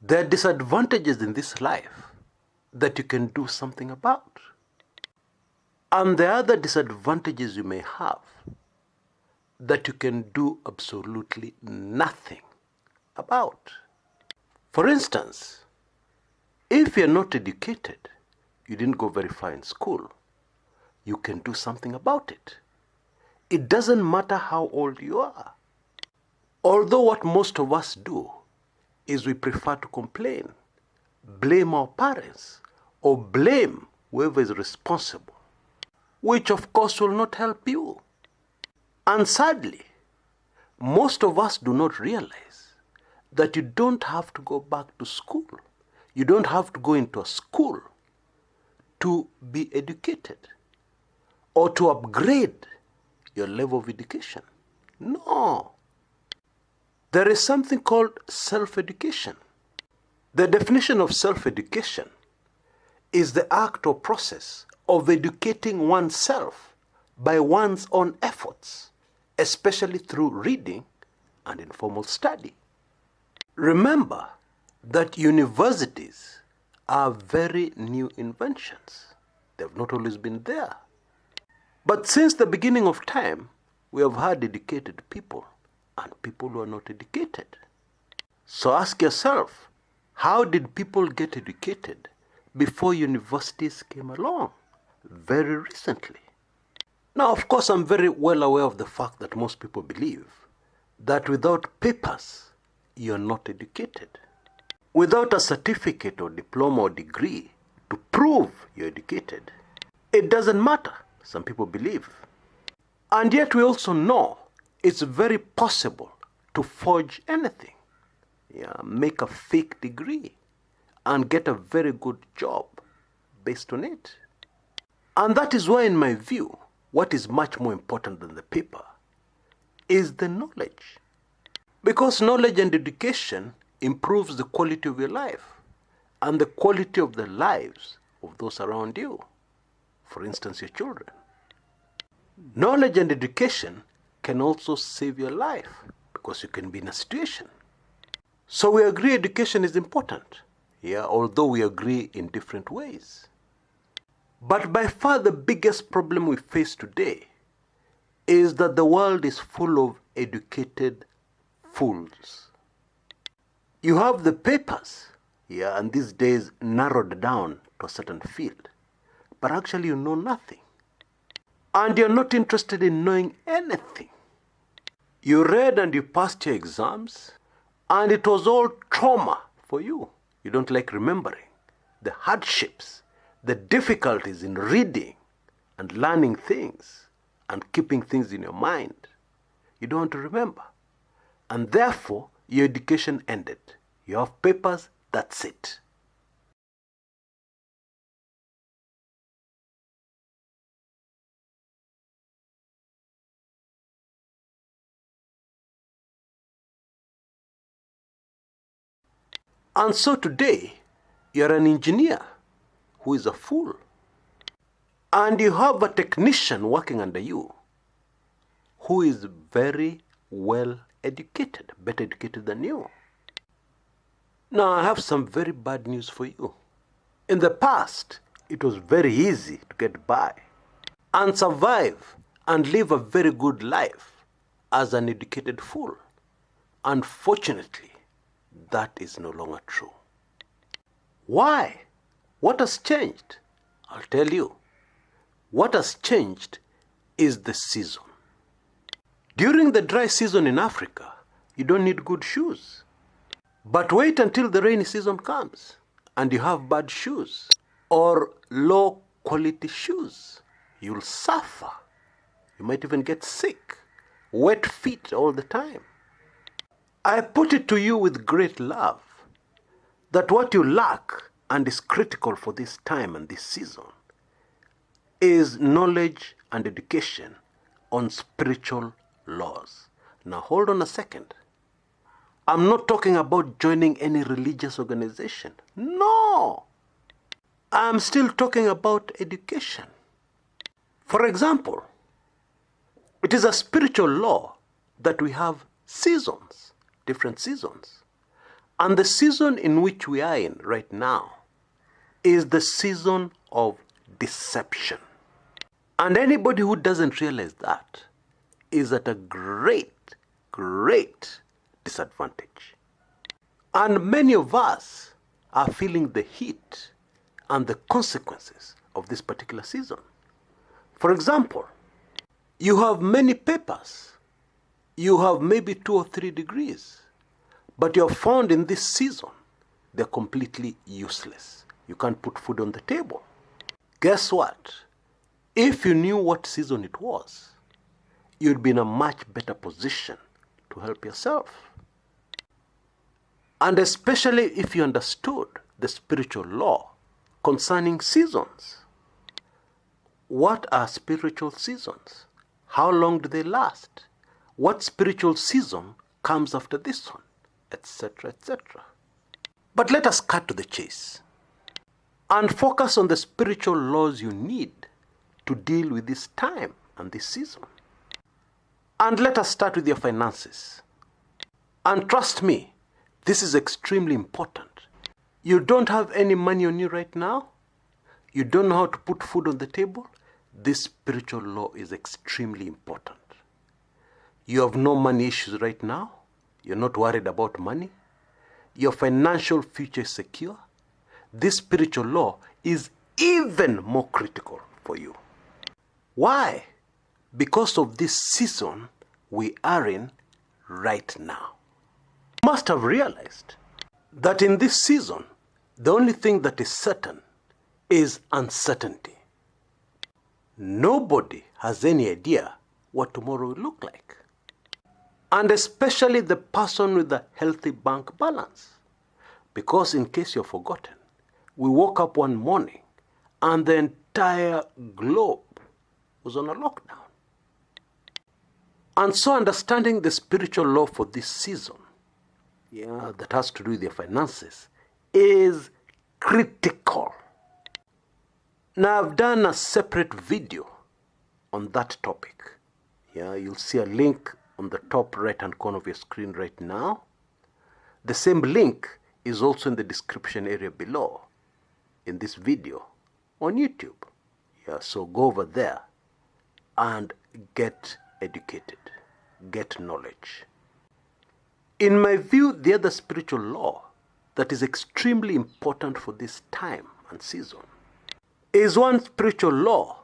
There are disadvantages in this life that you can do something about. And there are other disadvantages you may have that you can do absolutely nothing about. For instance, if you're not educated, you didn't go very far in school, you can do something about it. It doesn't matter how old you are. Although what most of us do is we prefer to complain, blame our parents, or blame whoever is responsible, which of course will not help you. And sadly, most of us do not realize that you don't have to go back to school. You don't have to go into a school to be educated or to upgrade your level of education. No. There is something called self-education. The definition of self-education is the act or process of educating oneself by one's own efforts, especially through reading and informal study. Remember that universities are very new inventions. They have not always been there. But since the beginning of time, we have had educated people and people who are not educated. So ask yourself, how did people get educated before universities came along? Very recently. Now, of course, I'm very well aware of the fact that most people believe that without papers, you're not educated. Without a certificate or diploma or degree to prove you're educated, it doesn't matter, some people believe. And yet we also know it's very possible to forge anything. Make a fake degree and get a very good job based on it. And that is why, in my view, what is much more important than the paper is the knowledge. Because knowledge and education improves the quality of your life and the quality of the lives of those around you. For instance, your children. Knowledge and education can also save your life because you can be in a situation. So we agree education is important, although we agree in different ways. But by far the biggest problem we face today is that the world is full of educated fools. You have the papers, and these days narrowed down to a certain field, but actually you know nothing. And you're not interested in knowing anything. You read and you passed your exams, and it was all trauma for you. You don't like remembering the hardships, the difficulties in reading and learning things and keeping things in your mind. You don't want to remember. And therefore, your education ended. You have papers, that's it. And so today, you're an engineer who is a fool. And you have a technician working under you who is very well educated, better educated than you. Now, I have some very bad news for you. In the past, it was very easy to get by and survive and live a very good life as an educated fool. Unfortunately, that is no longer true. Why? What has changed? I'll tell you. What has changed is the season. During the dry season in Africa, you don't need good shoes. But wait until the rainy season comes and you have bad shoes or low quality shoes. You'll suffer. You might even get sick. Wet feet all the time. I put it to you with great love that what you lack and is critical for this time and this season is knowledge and education on spiritual laws. Now hold on a second. I'm not talking about joining any religious organization. No! I'm still talking about education. For example, it is a spiritual law that we have seasons, different seasons. And the season in which we are in right now is the season of deception. And anybody who doesn't realize that is at a great, great disadvantage. And many of us are feeling the heat and the consequences of this particular season. For example, you have many papers. You have maybe 2 or 3 degrees. But you're found in this season, they're completely useless. You can't put food on the table. Guess what? If you knew what season it was, you'd be in a much better position to help yourself. And especially if you understood the spiritual law concerning seasons. What are spiritual seasons? How long do they last? What spiritual season comes after this one? Etc., etc. But let us cut to the chase and focus on the spiritual laws you need to deal with this time and this season. And let us start with your finances. And trust me, this is extremely important. You don't have any money on you right now? You don't know how to put food on the table? This spiritual law is extremely important. You have no money issues right now? You're not worried about money? Your financial future is secure? This spiritual law is even more critical for you. Why? Because of this season we are in right now. You must have realized that in this season, the only thing that is certain is uncertainty. Nobody has any idea what tomorrow will look like. And especially the person with a healthy bank balance. Because in case you've forgotten, we woke up one morning and the entire globe was on a lockdown. And so understanding the spiritual law for this season, that has to do with your finances, is critical. Now I've done a separate video on that topic. You'll see a link on the top right hand corner of your screen right now. The same link is also in the description area below in this video on YouTube. So go over there and get educated, get knowledge. In my view, the other spiritual law that is extremely important for this time and season is one spiritual law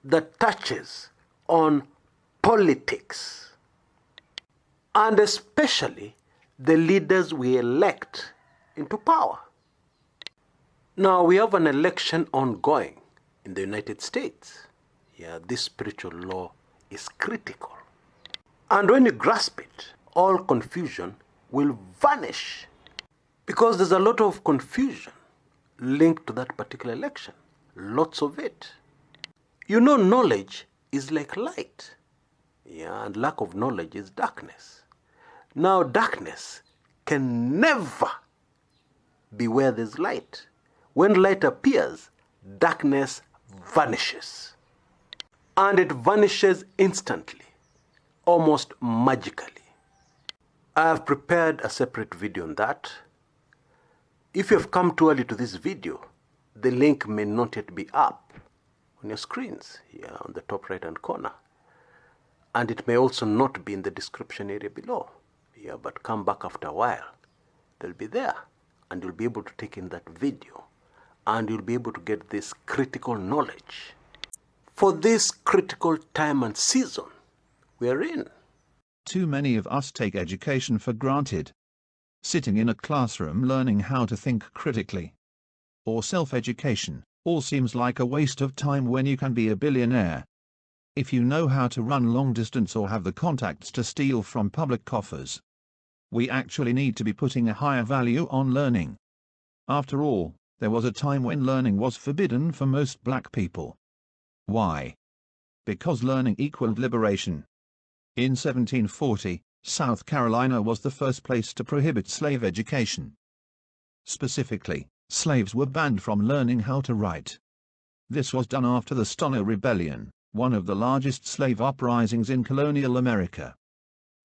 that touches on politics. And especially the leaders we elect into power. Now we have an election ongoing in the United States. This spiritual law is critical. And when you grasp it, all confusion will vanish. Because there's a lot of confusion linked to that particular election. Lots of it. Knowledge is like light. And lack of knowledge is darkness. Now, darkness can never be where there's light. When light appears, darkness vanishes. And it vanishes instantly, almost magically. I have prepared a separate video on that. If you have come too early to this video, the link may not yet be up on your screens here on the top right hand corner. And it may also not be in the description area below. But come back after a while. They'll be there. And you'll be able to take in that video. And you'll be able to get this critical knowledge for this critical time and season we're in. Too many of us take education for granted. Sitting in a classroom learning how to think critically, or self-education, all seems like a waste of time when you can be a billionaire. If you know how to run long distance or have the contacts to steal from public coffers. We actually need to be putting a higher value on learning. After all, there was a time when learning was forbidden for most black people. Why? Because learning equaled liberation. In 1740, South Carolina was the first place to prohibit slave education. Specifically, slaves were banned from learning how to write. This was done after the Stono Rebellion, one of the largest slave uprisings in colonial America.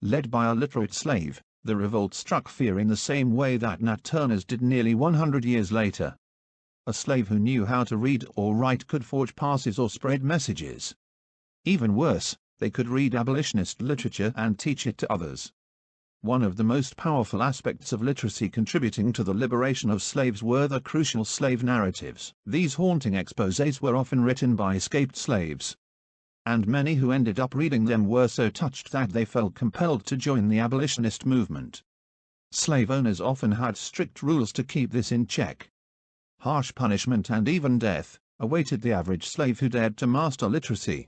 Led by a literate slave, The revolt struck fear in the same way that Nat Turner's did nearly 100 years later. A slave who knew how to read or write could forge passes or spread messages. Even worse, they could read abolitionist literature and teach it to others. One of the most powerful aspects of literacy contributing to the liberation of slaves were the crucial slave narratives. These haunting exposés were often written by escaped slaves, and many who ended up reading them were so touched that they felt compelled to join the abolitionist movement. Slave owners often had strict rules to keep this in check. Harsh punishment and even death awaited the average slave who dared to master literacy.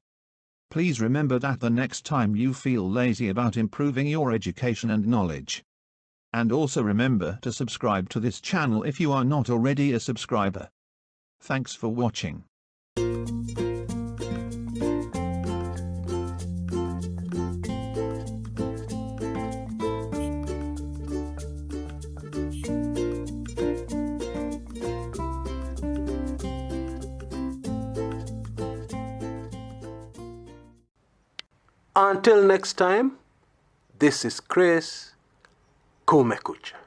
Please remember that the next time you feel lazy about improving your education and knowledge. And also remember to subscribe to this channel if you are not already a subscriber. Thanks for watching. Until next time, this is Chris Kumekucha.